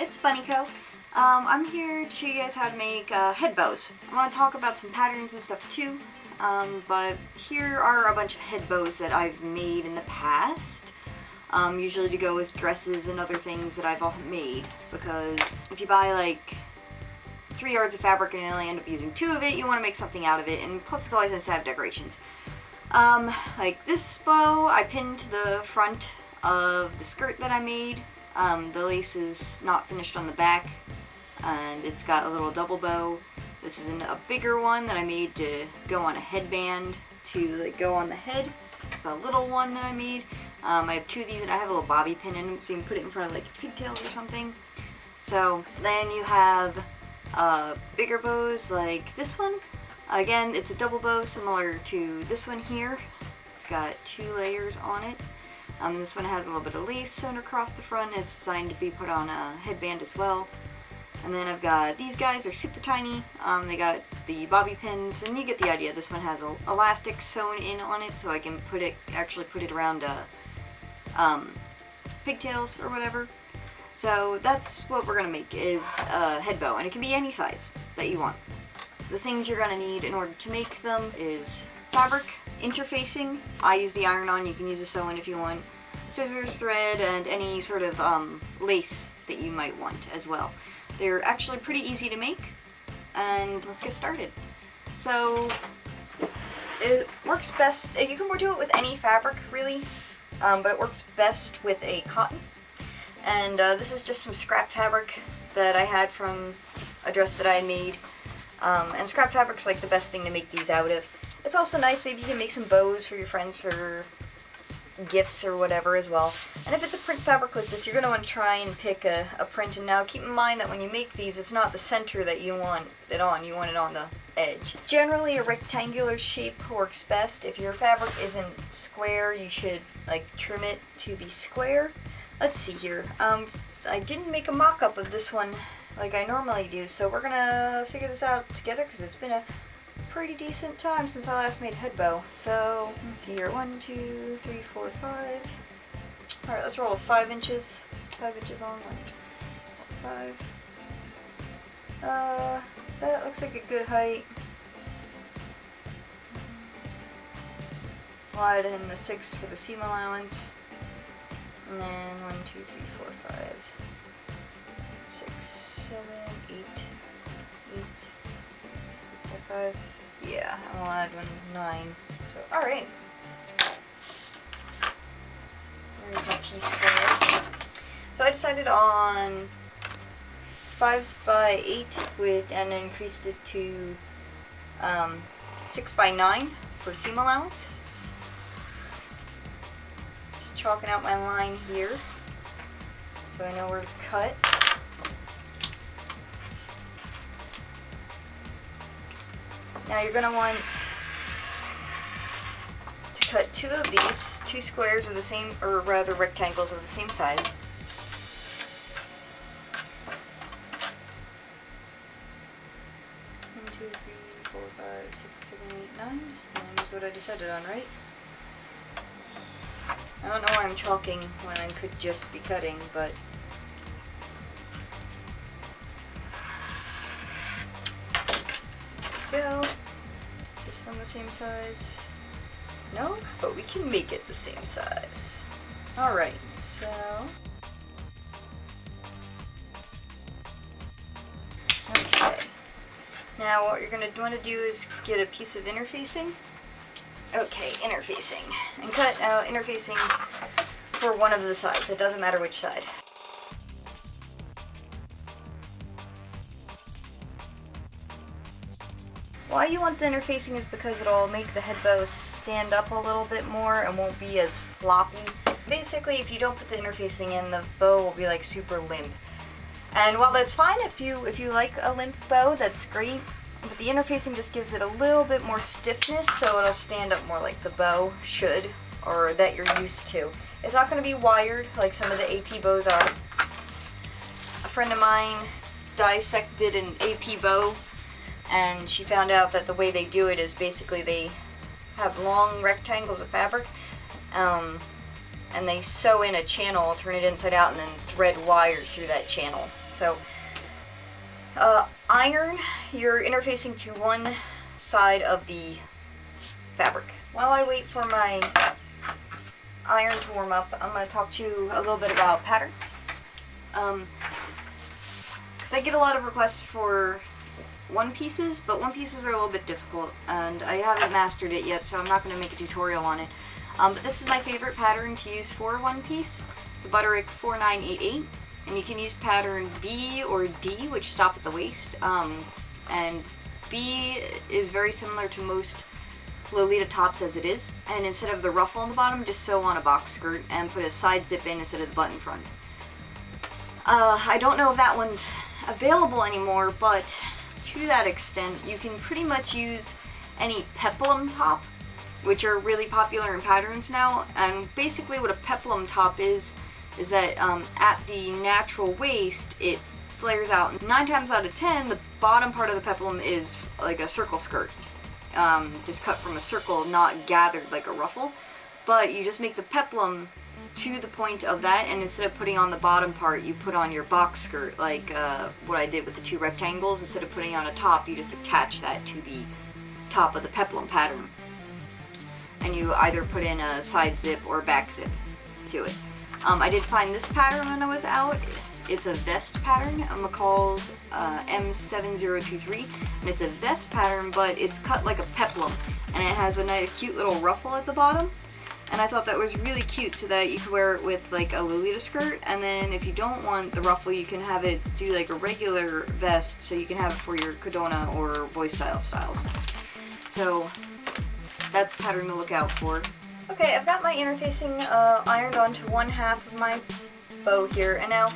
it's Bunnyco. I'm here to show you guys how to make head bows. I want to talk about some patterns and stuff too, but here are a bunch of head bows that I've made in the past, usually to go with dresses and other things that I've made, because if you buy like 3 yards of fabric and you only end up using 2 of it, you want to make something out of it, and plus it's always nice to have decorations. Like this bow, I pinned to the front of the skirt that I made. The lace is not finished on the back, and it's got a little double bow. This is a bigger one that I made to go on a headband to like go on the head. It's a little one that I made. I have 2 of these, and I have a little bobby pin in them, so you can put it in front of like pigtails or something. So then you have bigger bows like this one. Again, it's a double bow similar to this one here. It's got 2 layers on it. This one has a little bit of lace sewn across the front. It's designed to be put on a headband as well. And then I've got these guys. They're super tiny. They got the bobby pins, and you get the idea. This one has elastic sewn in on it, so I can actually put it around pigtails or whatever. So that's what we're gonna make, is a head bow, and it can be any size that you want. The things you're gonna need in order to make them is fabric, interfacing. I use the iron-on. You can use a sew-in if you want. Scissors, thread, and any sort of lace that you might want as well. They're actually pretty easy to make, and let's get started. So it works best, you can do it with any fabric really, but it works best with a cotton. And this is just some scrap fabric that I had from a dress that I made. And scrap fabric's like the best thing to make these out of. It's also nice, maybe you can make some bows for your friends for gifts or whatever as well. And if it's a print fabric like this, you're going to want to try and pick a print. And now keep in mind that when you make these, it's not the center that you want it on. You want it on the edge. Generally, a rectangular shape works best. If your fabric isn't square, you should like trim it to be square. Let's see here. I didn't make a mock-up of this one like I normally do, so we're gonna figure this out together because it's been a pretty decent time since I last made a head bow. So let's see here. 1, 2, 3, 4, 5. Alright, let's roll 5 inches. 5 inches on. 1, 5. That looks like a good height. I'll add in the 6 for the seam allowance. And then 1, 2, 3, 4, 5, 6, 7, 8, 5. Yeah, I'll add 9. So, alright. There's my T-square. So I decided on 5 by 8 and increased it to 6 by 9 for seam allowance. Just chalking out my line here so I know where to cut. Now you're going to want to cut 2 of these, 2 squares of the same, or rather rectangles of the same size. One, 2, 3, 4, 5, 6, 7, 8, 9. 9 is what I decided on, right? I don't know why I'm chalking when I could just be cutting, but go. Is this one the same size? No, but we can make it the same size. Alright, so okay. Now what you're going to want to do is get a piece of interfacing. Okay, interfacing. And cut out interfacing for one of the sides. It doesn't matter which side. Why you want the interfacing is because it'll make the head bow stand up a little bit more and won't be as floppy. Basically, if you don't put the interfacing in, the bow will be like super limp. And while that's fine if you like a limp bow, that's great. But the interfacing just gives it a little bit more stiffness, so it'll stand up more like the bow should, or that you're used to. It's not going to be wired like some of the AP bows are. A friend of mine dissected an AP bow, and she found out that the way they do it is basically they have long rectangles of fabric, and they sew in a channel, turn it inside out, and then thread wire through that channel. So iron, you're interfacing to one side of the fabric. While I wait for my iron to warm up, I'm going to talk to you a little bit about patterns. Because I get a lot of requests for one pieces, but one pieces are a little bit difficult, and I haven't mastered it yet, so I'm not going to make a tutorial on it. But this is my favorite pattern to use for one piece. It's a Butterick 4988, and you can use pattern B or D, which stop at the waist. And B is very similar to most Lolita tops as it is, and instead of the ruffle on the bottom, just sew on a box skirt and put a side zip in instead of the button front. I don't know if that one's available anymore, but to that extent, you can pretty much use any peplum top, which are really popular in patterns now. And basically what a peplum top is that at the natural waist, it flares out. 9 times out of 10, the bottom part of the peplum is like a circle skirt. Just cut from a circle, not gathered like a ruffle. But you just make the peplum to the point of that, and instead of putting on the bottom part, you put on your box skirt, like what I did with the 2 rectangles. Instead of putting on a top, you just attach that to the top of the peplum pattern. And you either put in a side zip or back zip to it. I did find this pattern when I was out. It's a vest pattern, McCall's M7023, and it's a vest pattern, but it's cut like a peplum, and it has a nice, cute little ruffle at the bottom. And I thought that was really cute, so that you could wear it with like a Lolita skirt, and then if you don't want the ruffle, you can have it do like a regular vest, so you can have it for your Cadona or boy style styles. So that's a pattern to look out for. Okay, I've got my interfacing ironed onto one half of my bow here, and now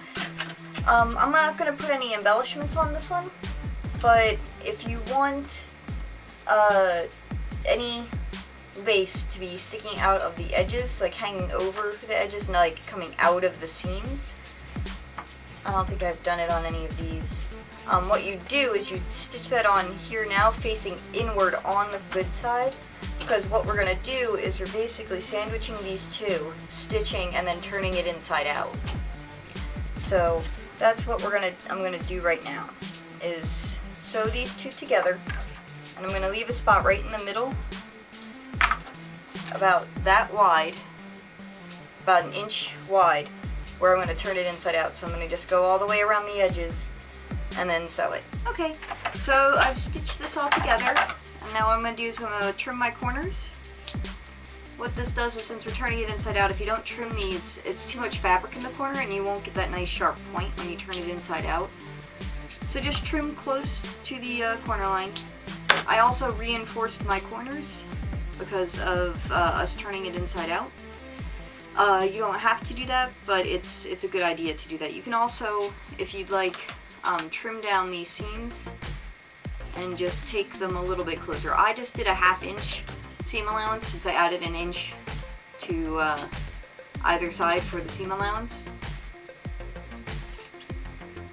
I'm not going to put any embellishments on this one, but if you want any lace to be sticking out of the edges, like hanging over the edges and like coming out of the seams, I don't think I've done it on any of these. What you do is you stitch that on here now, facing inward on the good side, because what we're going to do is you're basically sandwiching these two, stitching, and then turning it inside out. So that's what I'm going to do right now, is sew these two together, and I'm going to leave a spot right in the middle, about that wide, about an inch wide, where I'm going to turn it inside out. So I'm going to just go all the way around the edges and then sew it. Okay, so I've stitched this all together, and now what I'm going to do is I'm going to trim my corners. What this does is, since we're turning it inside out, if you don't trim these, it's too much fabric in the corner and you won't get that nice sharp point when you turn it inside out. So just trim close to the corner line. I also reinforced my corners because of us turning it inside out. You don't have to do that, but it's a good idea to do that. You can also, if you'd like, trim down these seams and just take them a little bit closer. I just did a 1/2 inch seam allowance since I added an inch to either side for the seam allowance.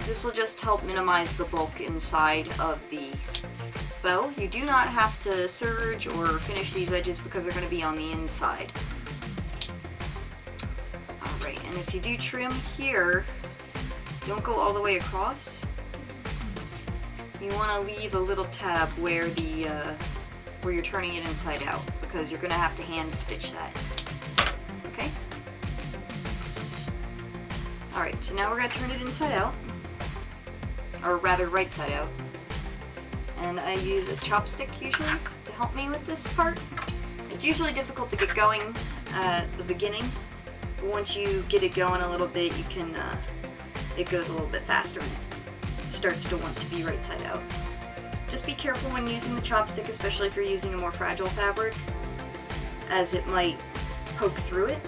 This will just help minimize the bulk inside of the bow. You do not have to serge or finish these edges because they're going to be on the inside. Alright, and if you do trim here, don't go all the way across. You want to leave a little tab where the where you're turning it inside out, because you're going to have to hand stitch that. Okay? Alright, so now we're going to turn it inside out, or rather right side out. And I use a chopstick usually to help me with this part. It's usually difficult to get going at the beginning, but once you get it going a little bit, you can, it goes a little bit faster and it starts to want to be right side out. Just be careful when using the chopstick, especially if you're using a more fragile fabric, as it might poke through it.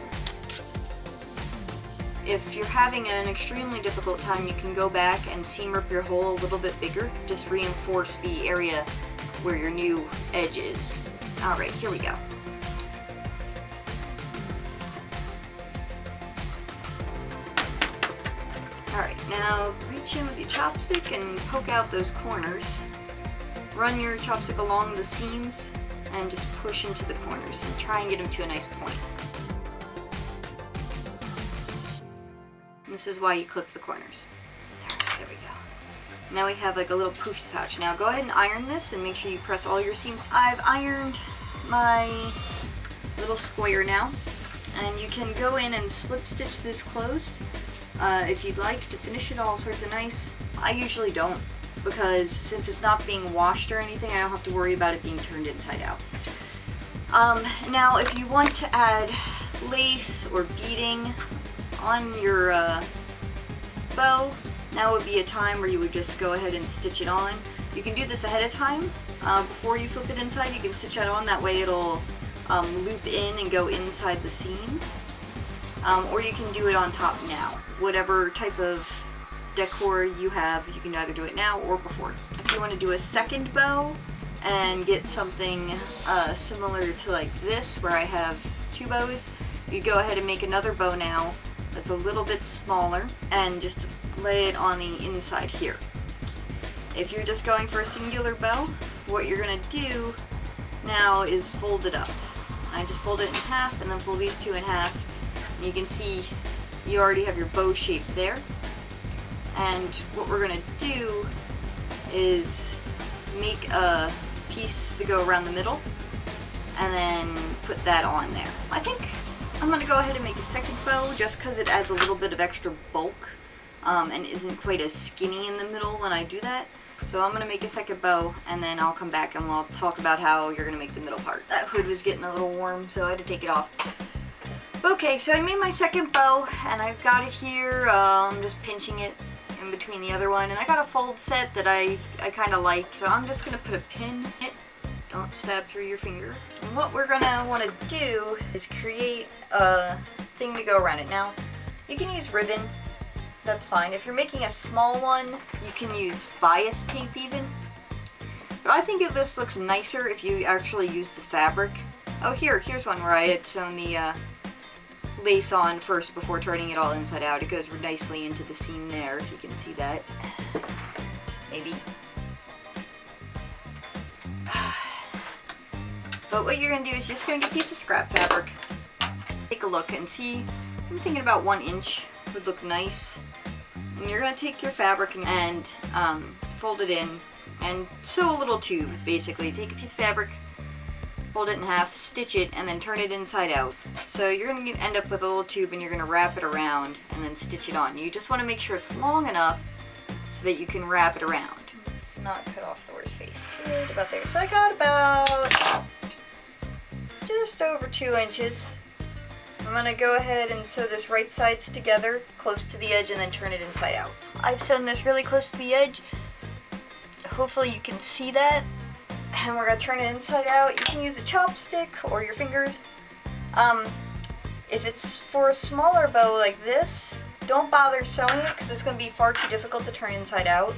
If you're having an extremely difficult time, you can go back and seam rip your hole a little bit bigger. Just reinforce the area where your new edge is. Alright, here we go. Alright, now reach in with your chopstick and poke out those corners. Run your chopstick along the seams and just push into the corners and try and get them to a nice point. This is why you clip the corners. There we go. Now we have like a little poofy pouch. Now go ahead and iron this and make sure you press all your seams. I've ironed my little square now, and you can go in and slip stitch this closed if you'd like to finish it all sorts of nice. I usually don't, because since it's not being washed or anything, I don't have to worry about it being turned inside out. Now if you want to add lace or beading on your bow, now would be a time where you would just go ahead and stitch it on. You can do this ahead of time. Before you flip it inside, you can stitch it on, that way it'll loop in and go inside the seams. Or you can do it on top now. Whatever type of decor you have, you can either do it now or before. If you want to do a second bow and get something similar to like this, where I have two bows, you go ahead and make another bow now that's a little bit smaller and just lay it on the inside here. If you're just going for a singular bow, what you're going to do now is fold it up. I just fold it in half and then fold these two in half. And you can see you already have your bow shape there. And what we're going to do is make a piece to go around the middle and then put that on there. I think I'm going to go ahead and make a second bow just because it adds a little bit of extra bulk and isn't quite as skinny in the middle when I do that. So I'm going to make a second bow, and then I'll come back and we'll talk about how you're going to make the middle part. That hood was getting a little warm, so I had to take it off. Okay, so I made my second bow, and I've got it here. I'm just pinching it in between the other one, and I got a fold set that I kind of like. So I'm just going to put a pin in it. Don't stab through your finger. And what we're going to want to do is create a thing to go around it. Now, you can use ribbon. That's fine. If you're making a small one, you can use bias tape even. But I think this looks nicer if you actually use the fabric. Oh, here's one where I had sewn the lace on first before turning it all inside out. It goes nicely into the seam there, if you can see that. Maybe. But what you're going to do is just going to get a piece of scrap fabric. Take a look and see. I'm thinking about 1 inch would look nice. And you're going to take your fabric and fold it in and sew a little tube, basically. Take a piece of fabric, fold it in half, stitch it, and then turn it inside out. So you're going to end up with a little tube, and you're going to wrap it around and then stitch it on. You just want to make sure it's long enough so that you can wrap it around. Let's not cut off Thor's face. Right about there. So I got about just over 2 inches. I'm going to go ahead and sew this right sides together close to the edge and then turn it inside out. I've sewn this really close to the edge. Hopefully you can see that. And we're going to turn it inside out. You can use a chopstick or your fingers. If it's for a smaller bow like this, don't bother sewing it because it's going to be far too difficult to turn inside out.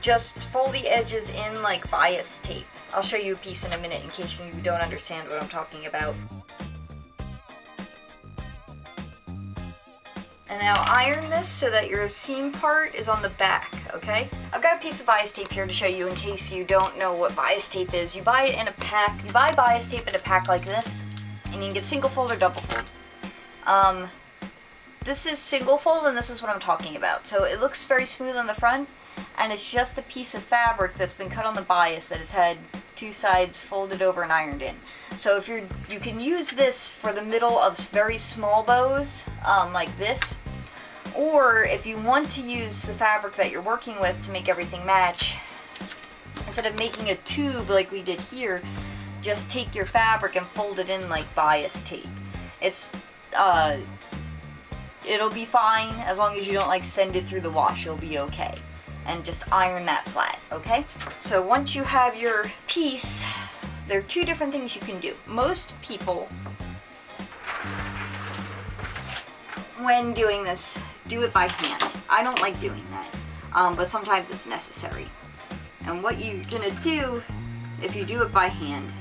Just fold the edges in like bias tape. I'll show you a piece in a minute in case you don't understand what I'm talking about. And now iron this so that your seam part is on the back, okay? I've got a piece of bias tape here to show you in case you don't know what bias tape is. You buy it in a pack. You buy bias tape in a pack like this, and you can get single fold or double fold. This is single fold, and this is what I'm talking about. So it looks very smooth on the front, and it's just a piece of fabric that's been cut on the bias that has had 2 sides folded over and ironed in. So if you can use this for the middle of very small bows, like this, or if you want to use the fabric that you're working with to make everything match, instead of making a tube like we did here, just take your fabric and fold it in like bias tape. It'll be fine as long as you don't like send it through the wash. You'll be okay. And just iron that flat, okay? So once you have your piece, there are 2 different things you can do. Most people, when doing this, do it by hand. I don't like doing that, but sometimes it's necessary. And what you're gonna do, if you do it by hand,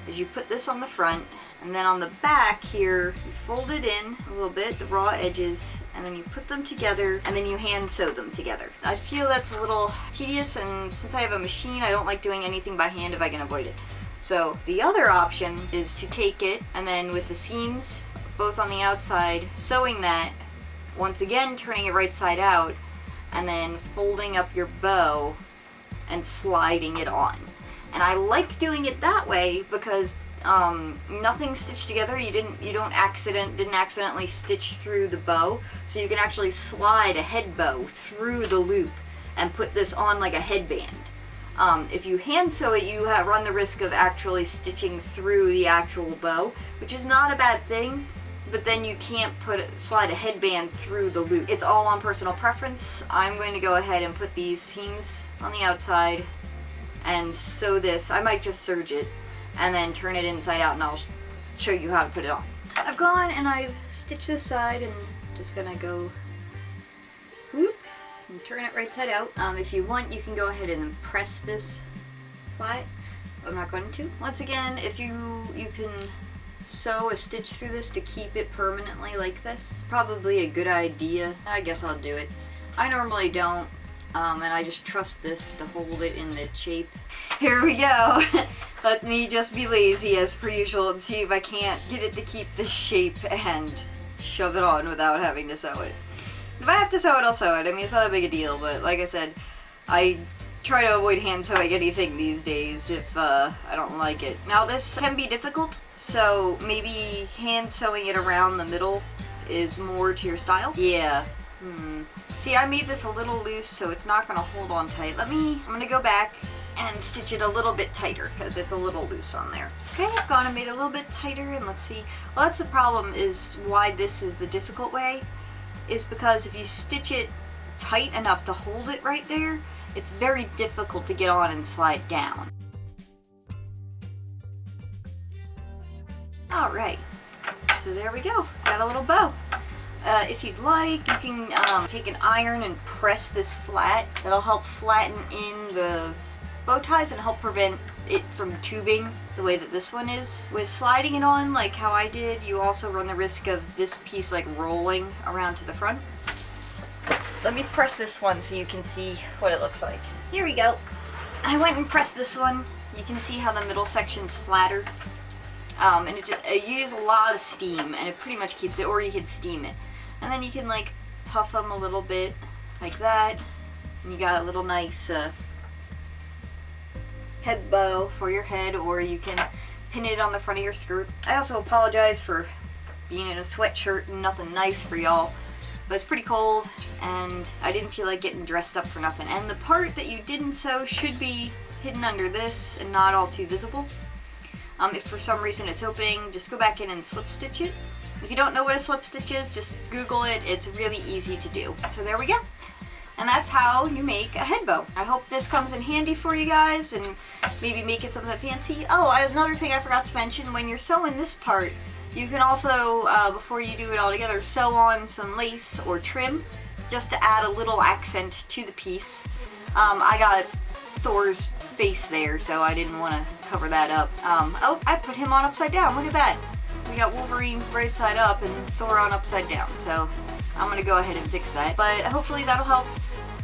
is you put this on the front, and then on the back here, you fold it in a little bit, the raw edges, and then you put them together, and then you hand sew them together. I feel that's a little tedious, and since I have a machine, I don't like doing anything by hand if I can avoid it. So the other option is to take it, and then with the seams, both on the outside, sewing that once again turning it right side out, and then folding up your bow and sliding it on. And I like doing it that way because nothing's stitched together. You didn't accidentally stitch through the bow, so you can actually slide a head bow through the loop and put this on like a headband. If you hand sew it, you run the risk of actually stitching through the actual bow, which is not a bad thing, but then you can't slide a headband through the loop. It's all on personal preference. I'm going to go ahead and put these seams on the outside and sew this. I might just serge it and then turn it inside out, and I'll show you how to put it on. I've gone and I've stitched this side, and just gonna go whoop and turn it right side out. If you want, you can go ahead and press this flat. I'm not going to. Once again, if you can sew a stitch through this to keep it permanently like this, probably a good idea. I guess I'll do it. I normally don't, and I just trust this to hold it in the shape. Here we go. Let me just be lazy as per usual and see if I can't get it to keep the shape and shove it on without having to sew it. If I have to sew it, I'll sew it. I mean, it's not that big a deal, but like I said, I try to avoid hand sewing anything these days if I don't like it. Now this can be difficult, so maybe hand sewing it around the middle is more to your style. Yeah. See, I made this a little loose, so it's not going to hold on tight. I'm going to go back and stitch it a little bit tighter because it's a little loose on there. Okay, I've gone and made it a little bit tighter, and let's see. Well, that's the problem, is why this is the difficult way, is because if you stitch it tight enough to hold it right there, it's very difficult to get on and slide down. Alright, so there we go. Got a little bow. If you'd like, you can take an iron and press this flat. That'll help flatten in the bow ties and help prevent it from tubing the way that this one is. With sliding it on, like how I did, you also run the risk of this piece like rolling around to the front. Let me press this one so you can see what it looks like. Here we go. I went and pressed this one. You can see how the middle section's flatter. And it uses a lot of steam, and it pretty much keeps it, or you could steam it. And then you can like puff them a little bit like that, and you got a little nice head bow for your head, or you can pin it on the front of your skirt. I also apologize for being in a sweatshirt and nothing nice for y'all, but it's pretty cold and I didn't feel like getting dressed up for nothing. And the part that you didn't sew should be hidden under this and not all too visible. If for some reason it's opening, just go back in and slip stitch it. If you don't know what a slip stitch is, just Google it. It's really easy to do. So there we go. And that's how you make a head bow. I hope this comes in handy for you guys and maybe make it something fancy. Oh, another thing I forgot to mention, when you're sewing this part, you can also, before you do it all together, sew on some lace or trim just to add a little accent to the piece. I got Thor's face there, so I didn't want to cover that up. Oh, I put him on upside down. Look at that. We got Wolverine right side up and Thor on upside down. So I'm going to go ahead and fix that. But hopefully that'll help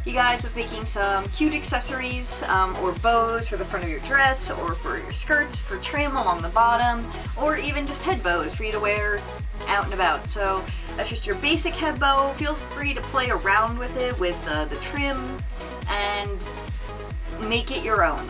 you guys with making some cute accessories or bows for the front of your dress, or for your skirts for trim along the bottom, or even just head bows for you to wear out and about. So that's just your basic head bow. Feel free to play around with it with the trim and make it your own.